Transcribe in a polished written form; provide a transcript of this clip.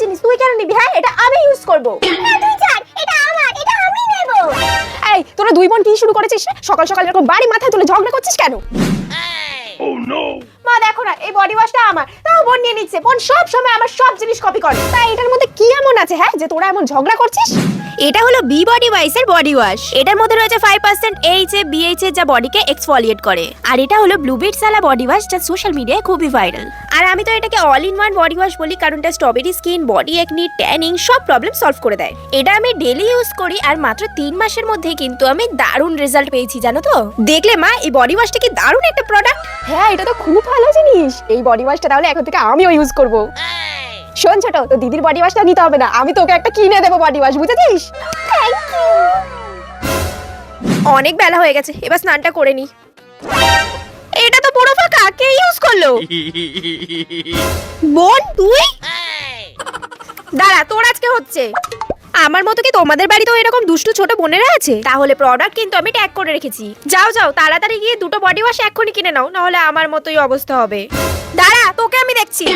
জিনিস তুই কেন নিবি? হ্যাঁ, এটা আমি ইউজ করব। তুই ছাড়, এটা আমার, এটা আমি নেব। এই তোরা দুই বোন কি শুরু করেছিস? সকাল সকাল এরকম বাড়ি মাথায় তুলে ঝগড়া করছিস কেন? মা দেখো না, এই বডি ওয়াশটা আমার, তাও বোন নিয়ে নিচ্ছে। বোন সব সময় আমার সব জিনিস কপি করে। তাই এটার মধ্যে কি এমন আছে হ্যাঁ যে তোরা এমন ঝগড়া করছিস? এটা হলো বি বডি ওয়াইসের বডি ওয়াশ। এটার মধ্যে রয়েছে 5% এইচএ বিএইচএ যা বডিকে এক্সফোলিয়েট করে। আর এটা হলো ব্লুবেড সালা বডি ওয়াশ যা সোশ্যাল মিডিয়ায় খুবই ভাইরাল। আর আমি তো এটাকে all in one body wash বলি কারণ এটা strawberry skin, body acne, tanning সব প্রবলেম সলভ করে দেয়। এটা আমি ডেইলি ইউজ করি আর মাত্র 3 মাসের মধ্যেই কিন্তু আমি দারুণ রেজাল্ট পেয়েছি জানো তো। দেখলে মা এই বডি ওয়াশটা কি দারুণ একটা প্রোডাক্ট। হ্যাঁ, এটা তো খুব ভালো জিনিস। এই বডি ওয়াশটা তাহলে এখন থেকে আমিও ইউজ করব। শোন ছোট, তো দিদির বডি ওয়াশটা নিতে হবে না, আমি তোকে একটা কিনে দেবো বডি ওয়াশ, বুঝেছিস? Thank you. অনেক বেলা হয়ে গেছে, এবার স্নানটা করে নি। এটা তো পুরো ফাঁকা, কে ইউজ করলো? বোন তুই? দাঁড়া, তোর আজকে হচ্ছে। আমার মতো কি তোমাদের বাড়িতেও এরকম দুষ্টু ছোট বোনেরা আছে? তাহলে প্রোডাক্ট কিন্তু আমি ট্যাগ করে রেখেছি। যাও যাও তাড়াতাড়ি গিয়ে দুটো বডি ওয়াশ এক্ষুনি কিনে নাও, নাহলে আমার মতোই অবস্থা হবে। দাঁড়া, তোকে আমি দেখছি।